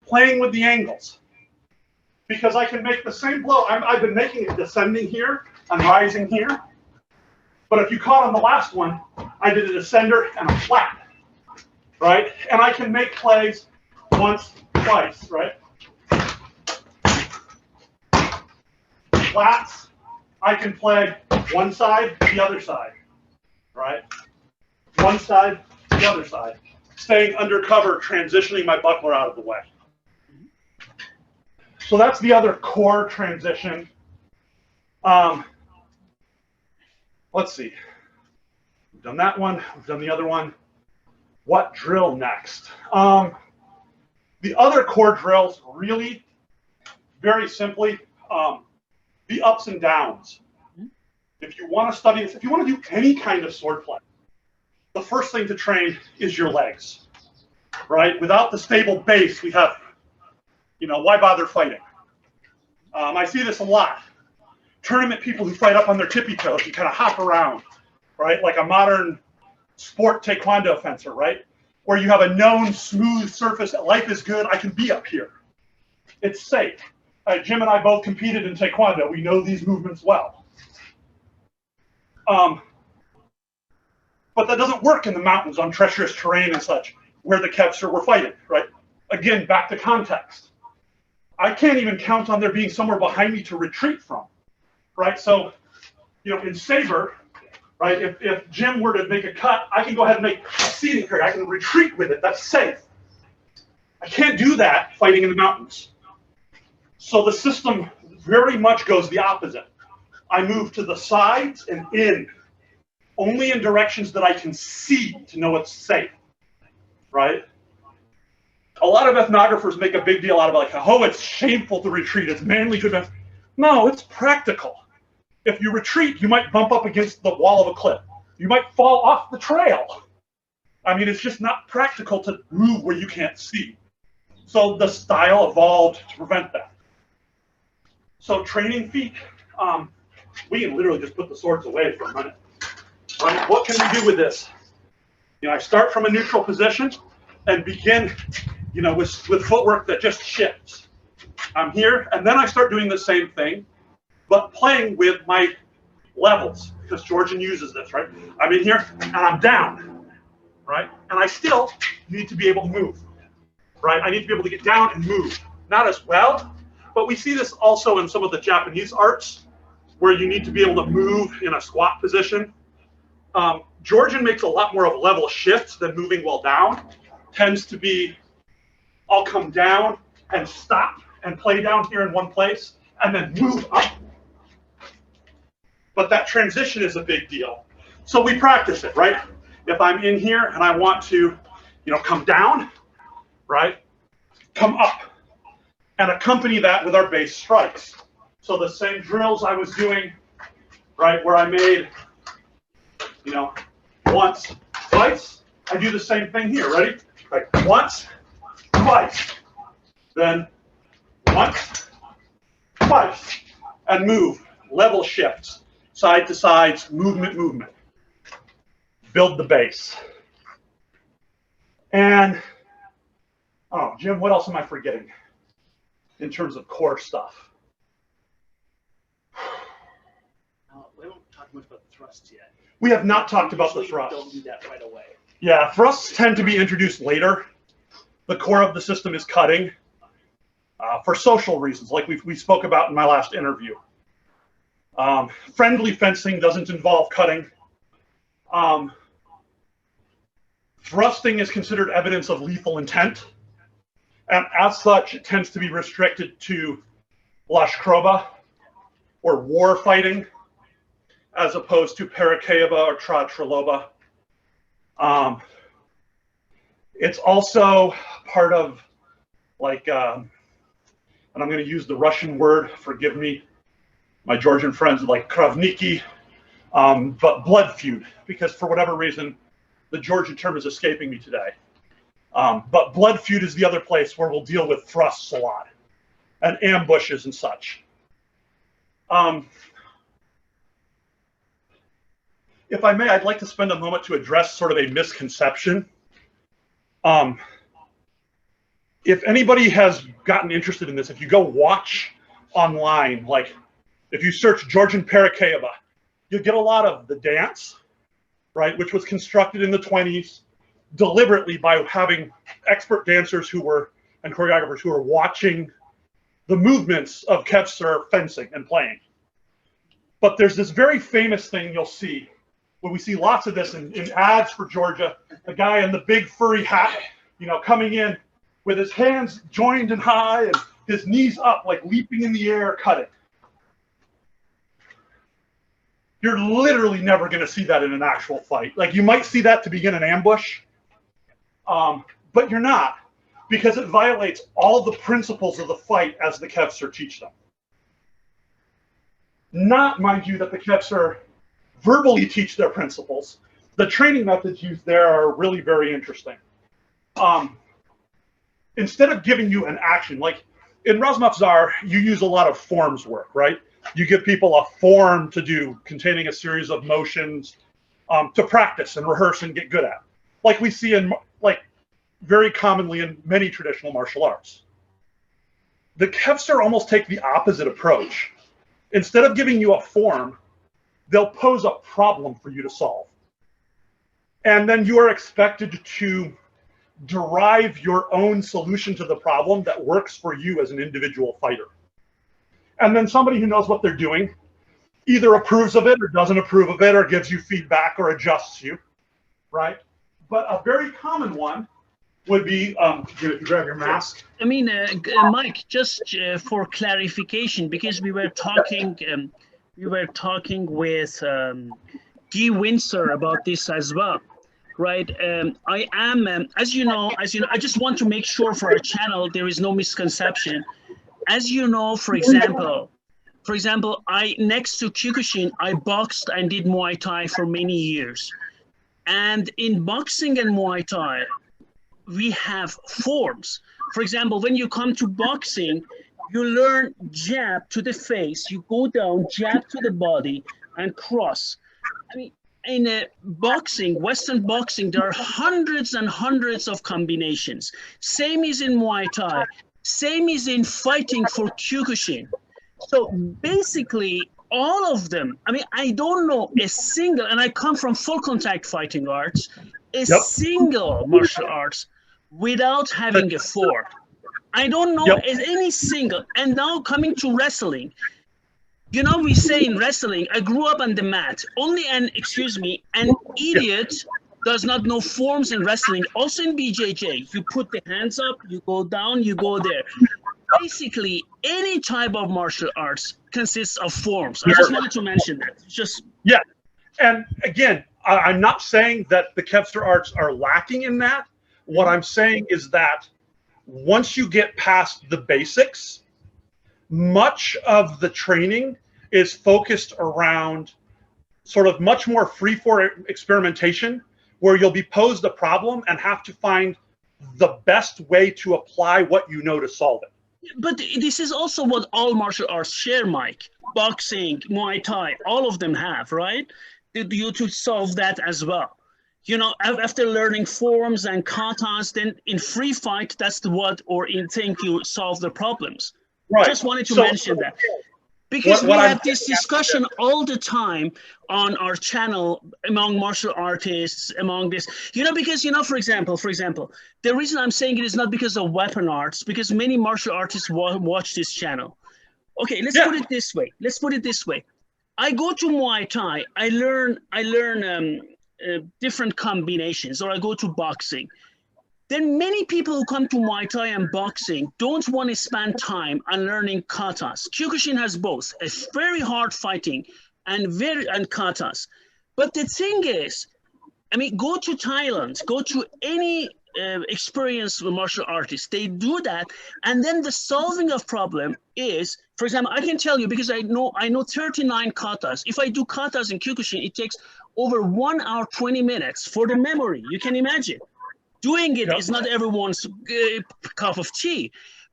playing with the angles. Because I can make the same blow. I've been making it descending here and rising here. But if you caught on the last one, I did a descender and a flat, right? And I can make plays once, twice, right? Flats, I can play one side, the other side, right? One side, the other side. Staying under cover, transitioning my buckler out of the way. So that's the other core transition. Let's see. We've done that one. We've done the other one. What drill next? The other core drills, really, very simply, the ups and downs. If you want to study this, if you want to do any kind of sword play, the first thing to train is your legs, right? Without the stable base, we have, why bother fighting? I see this a lot. Tournament people who fight up on their tippy toes, you kind of hop around, right? Like a modern sport taekwondo fencer, right? Where you have a known smooth surface, life is good, I can be up here. It's safe. Jim and I both competed in taekwondo. We know these movements well. But that doesn't work in the mountains on treacherous terrain and such, where the Kevser were fighting, right? Again, back to context. I can't even count on there being somewhere behind me to retreat from, right? So, in Saber, right, if Jim were to make a cut, I can go ahead and make a seating parry. I can retreat with it. That's safe. I can't do that fighting in the mountains. So the system very much goes the opposite. I move to the sides and in, only in directions that I can see to know it's safe, right? A lot of ethnographers make a big deal out of it, like, oh, it's shameful to retreat, it's manly to advance. No, it's practical. If you retreat, you might bump up against the wall of a cliff. You might fall off the trail. I mean, it's just not practical to move where you can't see. So the style evolved to prevent that. So training feet, we can literally just put the swords away for a minute. Right? What can we do with this? I start from a neutral position and begin, with footwork that just shifts. I'm here, and then I start doing the same thing, but playing with my levels, because Georgian uses this, right? I'm in here, and I'm down, right? And I still need to be able to move, right? I need to be able to get down and move. Not as well, but we see this also in some of the Japanese arts, where you need to be able to move in a squat position. Georgian makes a lot more of level shifts than moving while down. Tends to be, I'll come down and stop and play down here in one place, and then move up. But that transition is a big deal. So we practice it, right? If I'm in here and I want to, come down, right? Come up. And accompany that with our base strikes. So the same drills I was doing, right, where I made, once, twice, I do the same thing here, ready? Right, once, twice, then once, twice, and move, level shifts, side to sides, movement. Build the base. And, Jim, what else am I forgetting in terms of core stuff? We haven't talked much about the thrusts yet. We have not talked about the thrusts. Don't do that right away. Yeah, thrusts tend to be introduced later. The core of the system is cutting for social reasons, like we spoke about in my last interview. Friendly fencing doesn't involve cutting. Thrusting is considered evidence of lethal intent, and as such, it tends to be restricted to lashkroba, or war fighting, as opposed to parakeba or triloba. It's also part of, and I'm going to use the Russian word, forgive me, my Georgian friends, like kravniki, but blood feud, because for whatever reason, the Georgian term is escaping me today. But blood feud is the other place where we'll deal with thrusts a lot, and ambushes and such. If I may, I'd like to spend a moment to address sort of a misconception. if anybody has gotten interested in this, if you go watch online, like if you search Georgian parry, you'll get a lot of the dance, right, which was constructed in the 20s deliberately by having expert dancers and choreographers who were watching the movements of kevser fencing and playing. But there's this very famous thing you'll see, when we see lots of this in ads for Georgia, the guy in the big furry hat, coming in with his hands joined and high and his knees up, like leaping in the air, cutting. You're literally never going to see that in an actual fight. Like, you might see that to begin an ambush, but you're not, because it violates all the principles of the fight as the kevser teach them. Not, mind you, that the kevser verbally teach their principles. The training methods used there are really very interesting. Instead of giving you an action, like in Razmavzar, you use a lot of forms work, right? You give people a form to do containing a series of motions to practice and rehearse and get good at, like we see in very commonly in many traditional martial arts. The kevser almost take the opposite approach. Instead of giving you a form, they'll pose a problem for you to solve. And then you are expected to derive your own solution to the problem that works for you as an individual fighter. And then somebody who knows what they're doing either approves of it or doesn't approve of it, or gives you feedback or adjusts you, right? But a very common one would be, if you grab your mask. I mean, Mike, just for clarification, because we were talking with Guy Windsor about this as well, right? I am, as you know, I just want to make sure for our channel there is no misconception. As you know, for example, I next to Kyokushin, I boxed and did Muay Thai for many years, and in boxing and Muay Thai, we have forms. For example, when you come to boxing, you learn jab to the face, you go down, jab to the body, and cross. I mean, in boxing, Western boxing, there are hundreds and hundreds of combinations. Same is in Muay Thai. Same is in fighting for Kyokushin. So basically, all of them, I mean, I don't know a single, and I come from full contact fighting arts, single martial arts without having a form. I don't know any single. And now coming to wrestling, we say in wrestling, I grew up on the mat. Only an idiot does not know forms in wrestling. Also in BJJ, you put the hands up, you go down, you go there. Basically, any type of martial arts consists of forms. I just wanted to mention that. And again, I'm not saying that the kevser arts are lacking in that. What I'm saying is that once you get past the basics, much of the training is focused around sort of much more free-form experimentation, where you'll be posed a problem and have to find the best way to apply what you know to solve it. But this is also what all martial arts share, Mike. Boxing, Muay Thai, all of them have, right? You to solve that as well. After learning forms and katas, then in free fight, that's or in thing you solve the problems. Right. Just wanted to mention that. Because we have this discussion all the time on our channel among martial artists, among this, because, for example, the reason I'm saying it is not because of weapon arts, because many martial artists watch this channel. Okay, let's put it this way. I go to Muay Thai, I learn different combinations, or I go to boxing. Then many people who come to Muay Thai and boxing don't want to spend time on learning katas. Kyokushin has both, a very hard fighting and katas. But the thing is, go to Thailand, go to any experienced martial artist, they do that, and then the solving of problem is, for example, I can tell you, because I know 39 katas. If I do katas in Kyokushin, it takes over 1 hour, 20 minutes for the memory. You can imagine. Doing it is not everyone's cup of tea.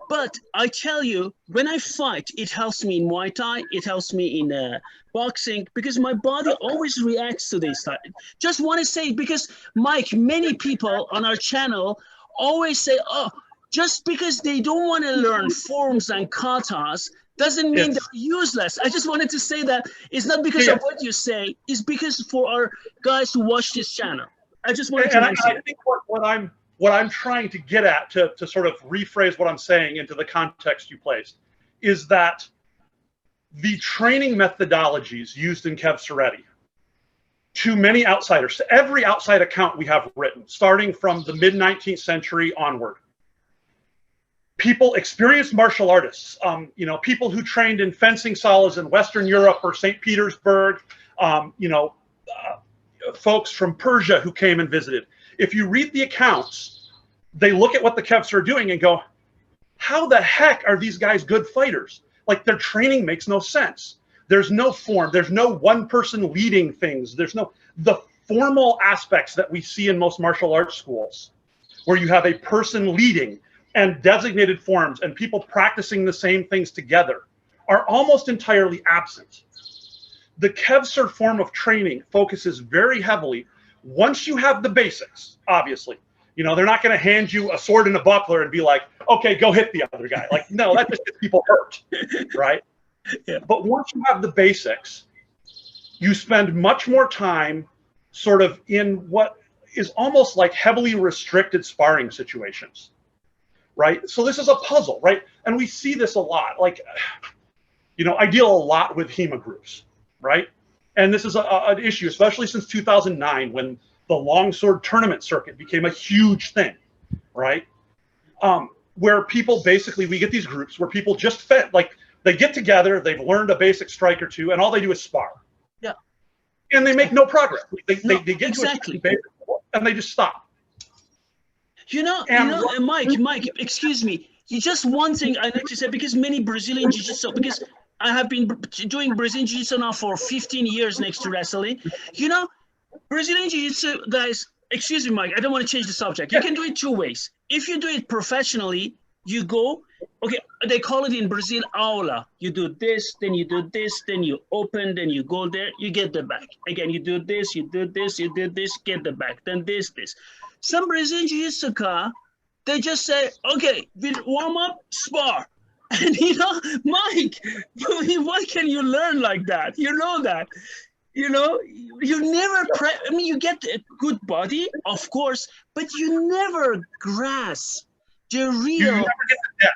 But I tell you, when I fight, it helps me in Muay Thai, it helps me in boxing, because my body always reacts to this. Just want to say, because Mike, many people on our channel always say, oh, just because they don't want to learn forms and katas doesn't mean they're useless. I just wanted to say that it's not because of what you say, it's because for our guys who watch this channel. I just wanted to mention I think what I'm trying to get at, to sort of rephrase what I'm saying into the context you placed, is that the training methodologies used in Kev Sureti, to many outsiders, to every outside account we have written, starting from the mid-19th century onward, people, experienced martial artists, you know, people who trained in fencing salas in Western Europe or St. Petersburg, you know, folks from Persia who came and visited. If you read the accounts, they look at what the Kevs are doing and go, how the heck are these guys good fighters? Like, their training makes no sense. There's no form. There's no one person leading things. There's no, the formal aspects that we see in most martial arts schools, where you have a person leading and designated forms and people practicing the same things together, are almost entirely absent. The Kevser form of training focuses very heavily, once you have the basics, obviously. You know, they're not going to hand you a sword and a buckler and be like, okay, go hit the other guy. Like, no, that just gets people hurt, right? Yeah. But once you have the basics, you spend much more time sort of in what is almost like heavily restricted sparring situations, right? So this is a puzzle, right? And we see this a lot. Like, you know, I deal a lot with HEMA groups, right? And this is an issue, especially since 2009, when the longsword tournament circuit became a huge thing, right? Where people basically, we get these groups where people just like, they get together, they've learned a basic strike or two, and all they do is spar. Yeah. And they make no progress. They get exactly. to a basic and they just stop. You know, Mike, excuse me. Just one thing I need to say, because many Brazilian Jiu-Jitsu, because I have been doing Brazilian Jiu-Jitsu now for 15 years next to wrestling. You know, Brazilian Jiu-Jitsu, guys, excuse me, Mike, I don't want to change the subject. You can do it two ways. If you do it professionally, you go, okay, they call it in Brazil, aula. You do this, then you do this, then you open, then you go there, you get the back. Again, you do this, you do this, you do this, get the back, then this. Some Brazilian Jiu-Jitsu, they just say, okay, we warm up, spar. And you know, Mike, what can you learn like that? You know that. You know, you never, I mean, you get a good body, of course, but you never grasp the real. You never get the depth.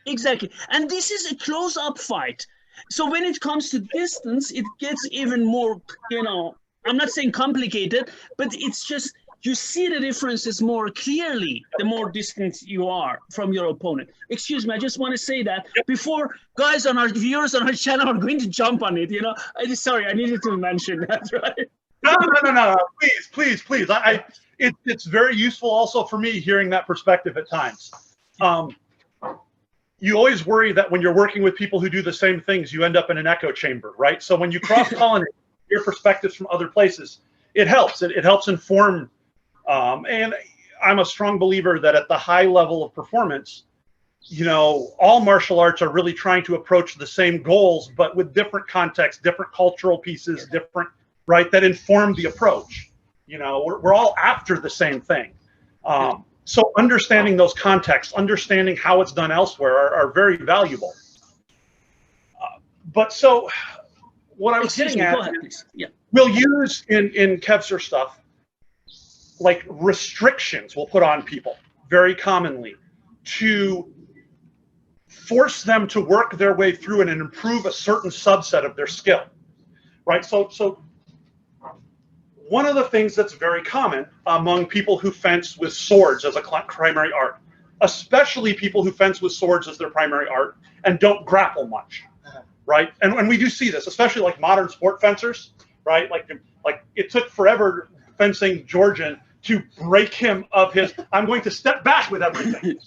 Exactly. And this is a close-up fight. So when it comes to distance, it gets even more, you know, I'm not saying complicated, but it's just, you see the differences more clearly the more distant you are from your opponent. Excuse me, I just want to say that before guys on our viewers on our channel are going to jump on it, you know. Sorry, I needed to mention that, right? No. Please. It's very useful also for me hearing that perspective at times. You always worry that when you're working with people who do the same things, you end up in an echo chamber, right? So when you cross-pollinate your perspectives from other places, it helps. It helps inform. And I'm a strong believer that at the high level of performance, you know, all martial arts are really trying to approach the same goals, but with different contexts, different cultural pieces, different, right, that inform the approach. You know, we're all after the same thing. So understanding those contexts, understanding how it's done elsewhere are very valuable. But so what I was getting at, we'll use in Kevser stuff, like restrictions we'll put on people very commonly to force them to work their way through and improve a certain subset of their skill, right? So one of the things that's very common among people who fence with swords as a primary art, especially people who fence with swords as their primary art and don't grapple much, right? And we do see this, especially like modern sport fencers, right? Like it took forever fencing Georgian to break him of his, I'm going to step back with everything.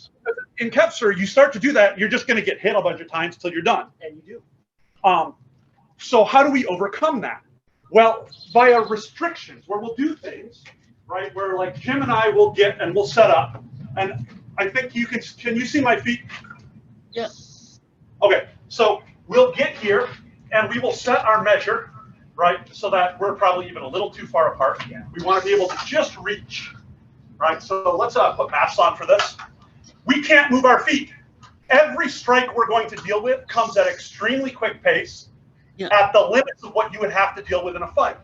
In Kevser, you start to do that, you're just going to get hit a bunch of times till you're done. And you do. So how do we overcome that? Well, via restrictions, where we'll do things, right, where like Jim and I will get and we'll set up. And I think you can you see my feet? Yeah. Okay, so we'll get here and we will set our measure, right, so that we're probably even a little too far apart. Yeah. We want to be able to just reach, right? So let's put masks on for this. We can't move our feet. Every strike we're going to deal with comes at extremely quick pace, at the limits of what you would have to deal with in a fight,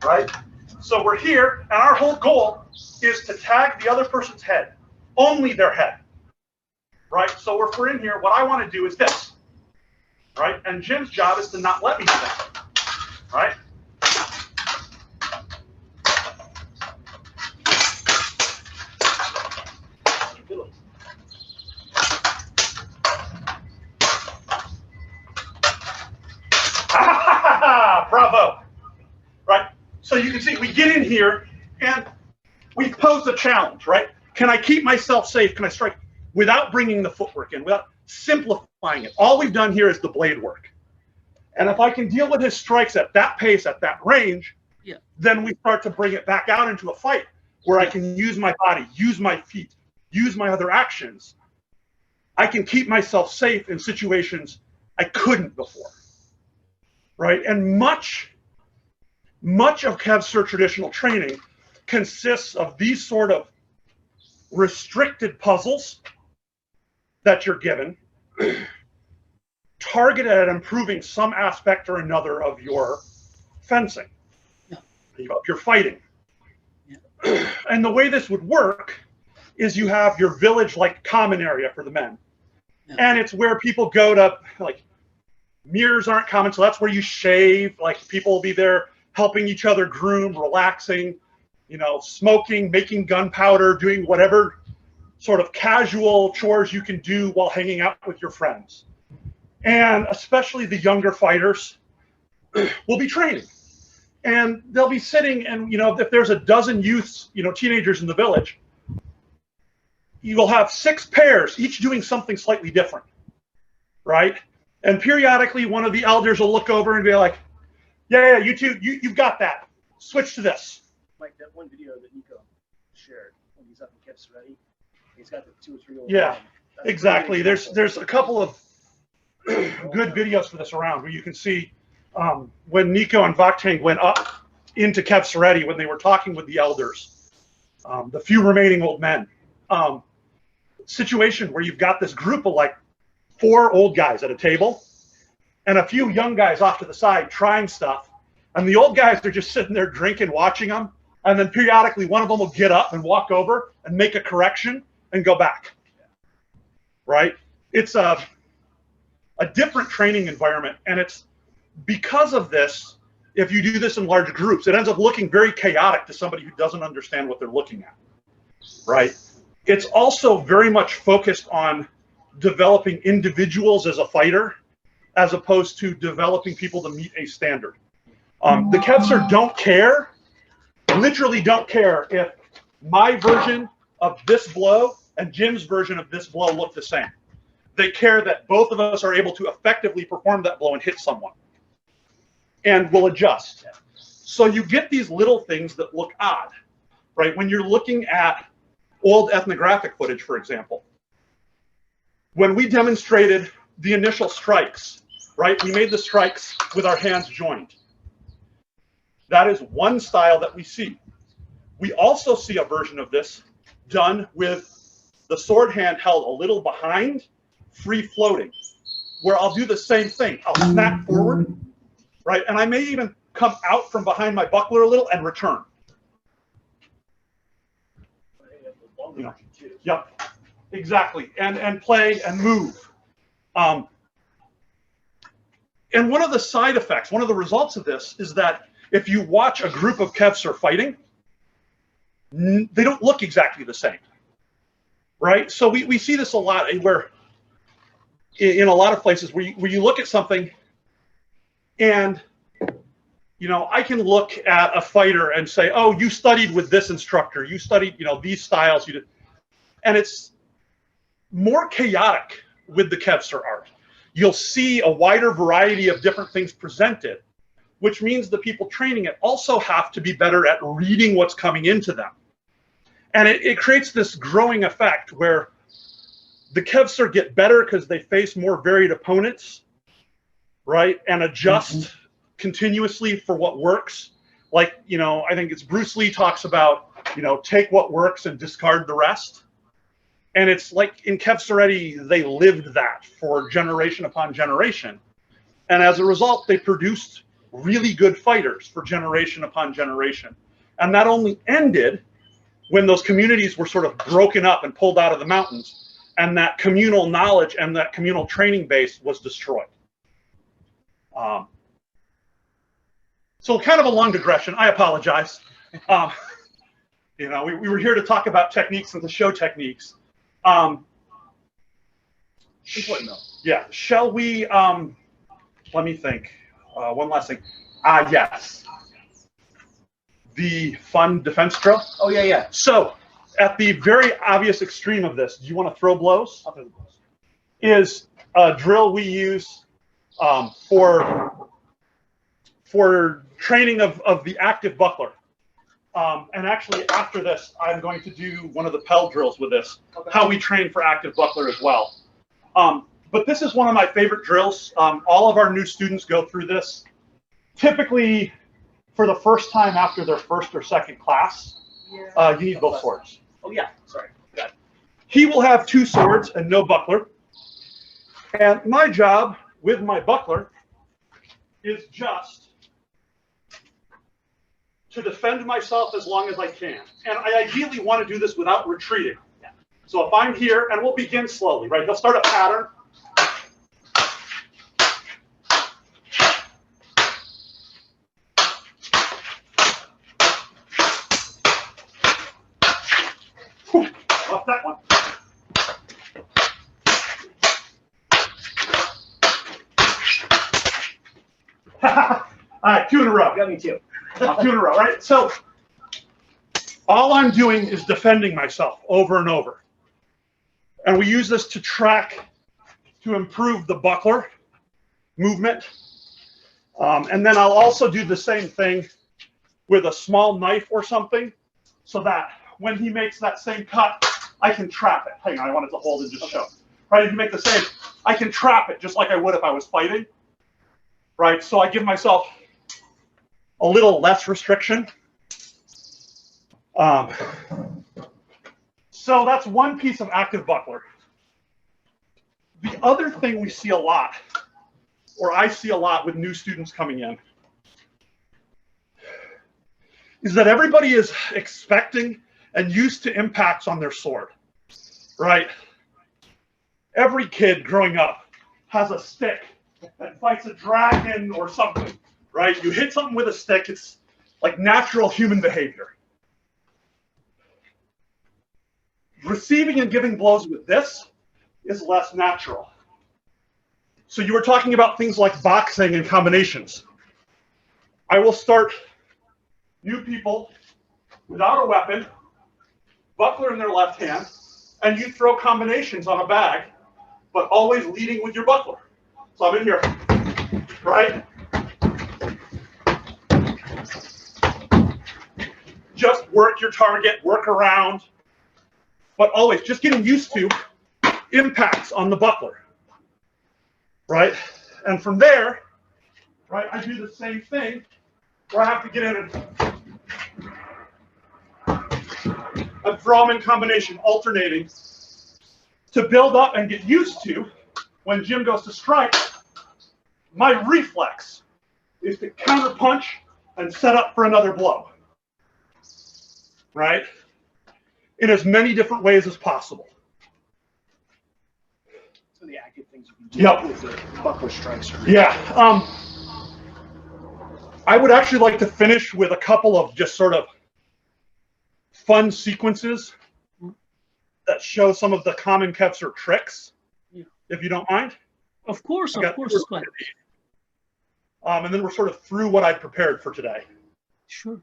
right? So we're here, and our whole goal is to tag the other person's head, only their head, right? So if we're in here, what I want to do is this, right? And Jim's job is to not let me do that, right? Bravo, right? So you can see we get in here and we pose a challenge, right? Can I keep myself safe? Can I strike without bringing the footwork in, without simplifying it? All we've done here is the blade work. And if I can deal with his strikes at that pace, at that range, then we start to bring it back out into a fight where I can use my body, use my feet, use my other actions. I can keep myself safe in situations I couldn't before. Right, and much of Kevser traditional training consists of these sort of restricted puzzles that you're given, targeted at improving some aspect or another of your fencing, of your fighting. And the way this would work is you have your village-like common area for the men, and it's where people go to, like, mirrors aren't common, so that's where you shave. Like, people will be there helping each other groom, relaxing, you know, smoking, making gunpowder, doing whatever sort of casual chores you can do while hanging out with your friends. And especially the younger fighters will be training. And they'll be sitting, and, you know, if there's a dozen youths, you know, teenagers in the village, you will have 6 pairs, each doing something slightly different, right? And periodically, one of the elders will look over and be like, yeah, you two, you've got that. Switch to this. Like that one video that Nico shared when he's up in Kevser, he's got the 2 or 3 old Yeah, exactly. There's a couple of good videos for this around where you can see when Nico and Vakhtang went up into Kevser when they were talking with the elders, the few remaining old men. Situation where you've got this group of like 4 old guys at a table and a few young guys off to the side trying stuff, and the old guys are just sitting there drinking, watching them, and then periodically one of them will get up and walk over and make a correction and go back, right? It's a different training environment, and it's because of this, if you do this in large groups, it ends up looking very chaotic to somebody who doesn't understand what they're looking at, right? It's also very much focused on developing individuals as a fighter, as opposed to developing people to meet a standard. The Kevser don't care, literally don't care, if my version of this blow and Jim's version of this blow look the same. They care that both of us are able to effectively perform that blow and hit someone, and will adjust. So you get these little things that look odd, right? When you're looking at old ethnographic footage, for example, when we demonstrated the initial strikes, right? We made the strikes with our hands joined. That is one style that we see. We also see a version of this done with the sword hand held a little behind, free floating, where I'll do the same thing. I'll snap forward, right? And I may even come out from behind my buckler a little and return. You know, yep, exactly. And play and move. And one of the side effects, one of the results of this is that if you watch a group of Kevser fighting, they don't look exactly the same, right? So we see this a lot where in a lot of places where you look at something and, you know, I can look at a fighter and say, oh, you studied with this instructor, you studied, you know, these styles, you did. And it's more chaotic with the Kevser art. You'll see a wider variety of different things presented, which means the people training it also have to be better at reading what's coming into them. And it creates this growing effect where the Kevser get better because they face more varied opponents, right? And adjust continuously for what works. Like, you know, I think it's Bruce Lee talks about, you know, take what works and discard the rest. And it's like in Kevsereti, they lived that for generation upon generation. And as a result, they produced really good fighters for generation upon generation. And that only ended when those communities were sort of broken up and pulled out of the mountains, and that communal knowledge and that communal training base was destroyed. So kind of a long digression. I apologize. You know, we were here to talk about techniques and to show techniques. Important though. Yeah. Shall we? Let me think. One last thing. Yes. The fun defense drill. Oh yeah, yeah. So, at the very obvious extreme of this, do you want to throw blows? I'll throw the blows. Is a drill we use for training of the active buckler. And actually, after this, I'm going to do one of the Pell drills with this, how we train for active buckler as well. But this is one of my favorite drills. All of our new students go through this, typically for the first time after their first or second class. You need both swords. Oh yeah, sorry. Got it. He will have 2 swords and no buckler. And my job with my buckler is just to defend myself as long as I can. And I ideally want to do this without retreating. Yeah. So if I'm here, and we'll begin slowly, right? He'll start a pattern. Whew, lost that one. All right, 2 in a row. Got me too. 2 in a row, right? So all I'm doing is defending myself over and over. And we use this to track, to improve the buckler movement. And then I'll also do the same thing with a small knife or something, so that when he makes that same cut, I can trap it. Hang on, I wanted to hold and just show. Right, if you make the same, I can trap it just like I would if I was fighting. Right, so I give myself a little less restriction. So that's one piece of active buckler. The other thing we see a lot, or I see a lot with new students coming in, is that everybody is expecting and used to impacts on their sword, right? Every kid growing up has a stick that fights a dragon or something, right? You hit something with a stick, it's like natural human behavior. Receiving and giving blows with this is less natural. So you were talking about things like boxing and combinations. I will start new people without a weapon, buckler in their left hand, and you throw combinations on a bag, but always leading with your buckler. So I'm in here, right? Just work your target, work around, but always just getting used to impacts on the buckler, right? And from there, right, I do the same thing where I have to get in and throw them in combination, alternating, to build up and get used to, when Jim goes to strike, my reflex is to counter punch and set up for another blow, right? In as many different ways as possible. So the active things you can do Yep. with the buckler strikes. Yeah. I would actually like to finish with a couple of just sort of fun sequences that show some of the common Kevser tricks, if you don't mind. Of course, And then we're sort of through what I'd prepared for today. Sure.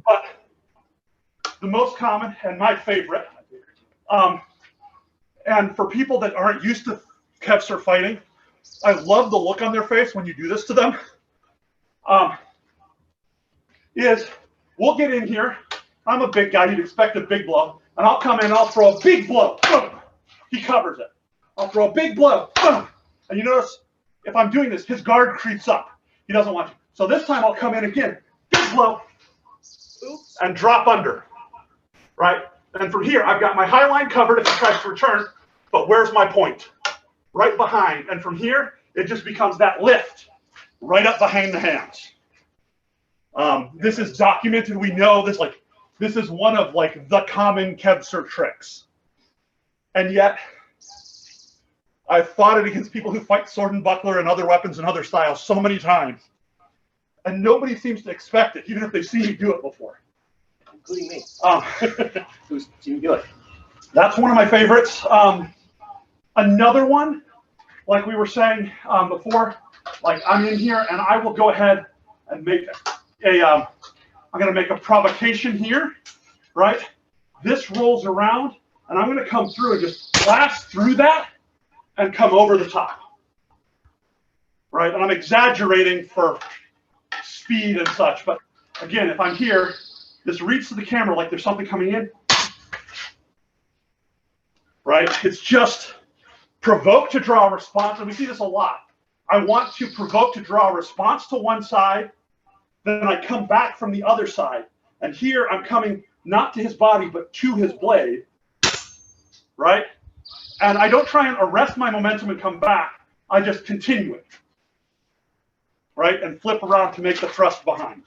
But the most common and my favorite, and for people that aren't used to Kevser fighting, I love the look on their face when you do this to them, is we'll get in here. I'm a big guy, you'd expect a big blow, and I'll come in and I'll throw a big blow. Boom. He covers it. I'll throw a big blow. Boom. And you notice, if I'm doing this, his guard creeps up. He doesn't want to. So this time I'll come in again, big blow, and drop under, right? And from here, I've got my high line covered if it tries to return, but where's my point? Right behind. And from here, it just becomes that lift right up behind the hands. This is documented. We know this, like, this is one of like the common Kevser tricks. And yet, I've fought it against people who fight sword and buckler and other weapons and other styles so many times. And nobody seems to expect it, even if they've seen me do it before. Including me. Who's seen me do it. That's one of my favorites. Another one, like we were saying before, like I'm in here and I will go ahead and make I'm going to make a provocation here, right? This rolls around and I'm going to come through and just blast through that and come over the top, right? And I'm exaggerating for speed and such, but again, if I'm here, this reads to the camera like there's something coming in, right? It's just provoke to draw a response, and we see this a lot. I want to provoke to draw a response to one side, then I come back from the other side, and here I'm coming not to his body, but to his blade, right? And I don't try and arrest my momentum and come back. I just continue it, right? And flip around to make the thrust behind.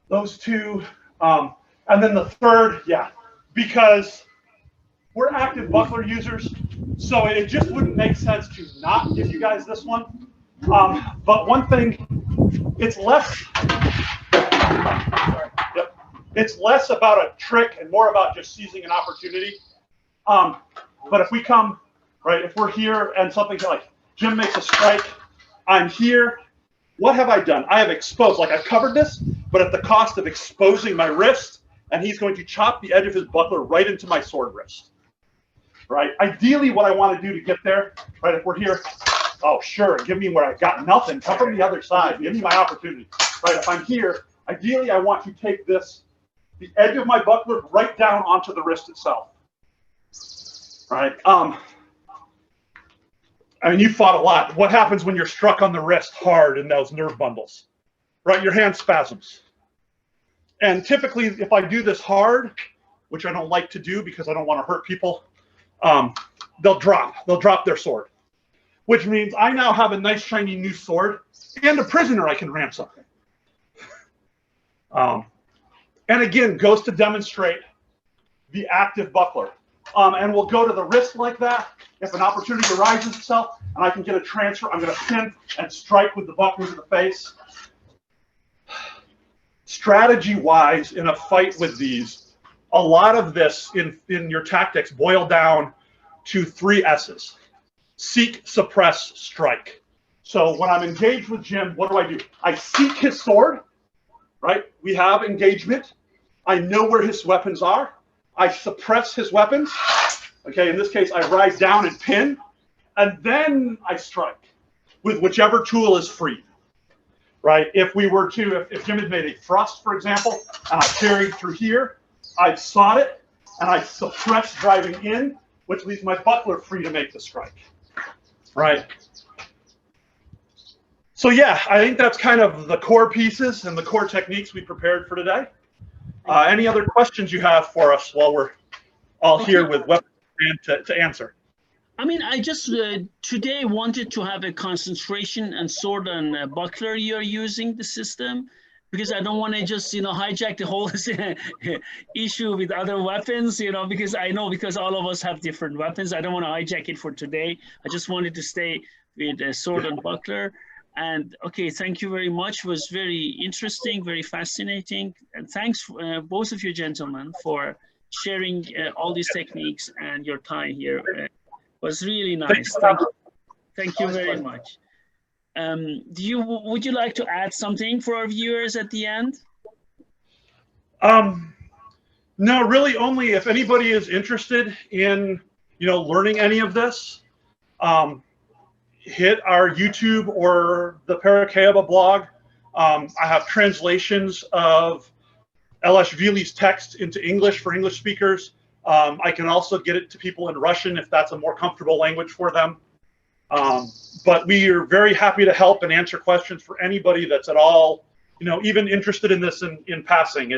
Those two. And then the third, yeah, because we're active buckler users, so it just wouldn't make sense to not give you guys this one. But one thing, it's less, it's less about a trick and more about just seizing an opportunity. But if we come, right, if we're here and something like Jim makes a strike, I'm here. What have I done? I have exposed, like I've covered this, but at the cost of exposing my wrist, and he's going to chop the edge of his buckler right into my sword wrist, right? Ideally, what I want to do to get there, right, if we're here, oh, sure, give me where I've got nothing. Come from the other side. Give me my opportunity, right? If I'm here, ideally, I want to take this, the edge of my buckler right down onto the wrist itself, right? I mean, you fought a lot. What happens when you're struck on the wrist hard in those nerve bundles, right? Your hand spasms. And typically, if I do this hard, which I don't like to do because I don't want to hurt people, they'll drop their sword, which means I now have a nice shiny new sword and a prisoner I can ransom. And again, goes to demonstrate the active buckler. And we'll go to the wrist like that. If an opportunity arises itself and I can get a transfer, I'm going to pin and strike with the buckler to the face. Strategy-wise, in a fight with these, a lot of this in your tactics boil down to 3 S's. Seek, suppress, strike. So when I'm engaged with Jim, what do? I seek his sword, right? We have engagement. I know where his weapons are. I suppress his weapons. Okay, in this case, I rise down and pin, and then I strike with whichever tool is free, right? If we were to, if Jim had made a thrust, for example, and I carried through here, I sought it, and I suppressed driving in, which leaves my buckler free to make the strike, right? So yeah, I think that's kind of the core pieces and the core techniques we prepared for today. Any other questions you have for us while we're all here with weapons to answer? I mean, I just today wanted to have a concentration and sword and buckler you're using the system, because I don't want to just, hijack the whole issue with other weapons, because I know because all of us have different weapons. I don't want to hijack it for today. I just wanted to stay with sword and buckler. And okay, thank you very much. It was very interesting, very fascinating. And thanks, both of you gentlemen, for sharing all these techniques and your time here. It was really nice. Thank you very much. Would you like to add something for our viewers at the end? No, really only if anybody is interested in, learning any of this, hit our YouTube or the Parakayaba blog. I have translations of Elashvili's text into English for English speakers. I can also get it to people in Russian if that's a more comfortable language for them. But we are very happy to help and answer questions for anybody that's at all, even interested in this in passing.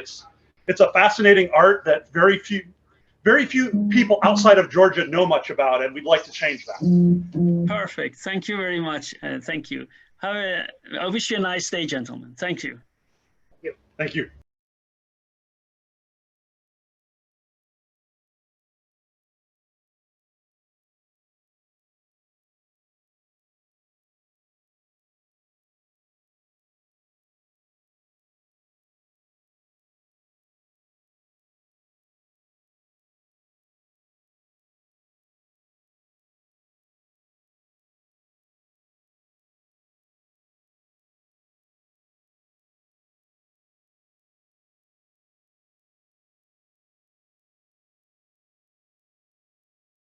It's a fascinating art that very few people outside of Georgia know much about, and we'd like to change that. Perfect. Thank you very much. Thank you. I wish you a nice day, gentlemen. Thank you. Thank you.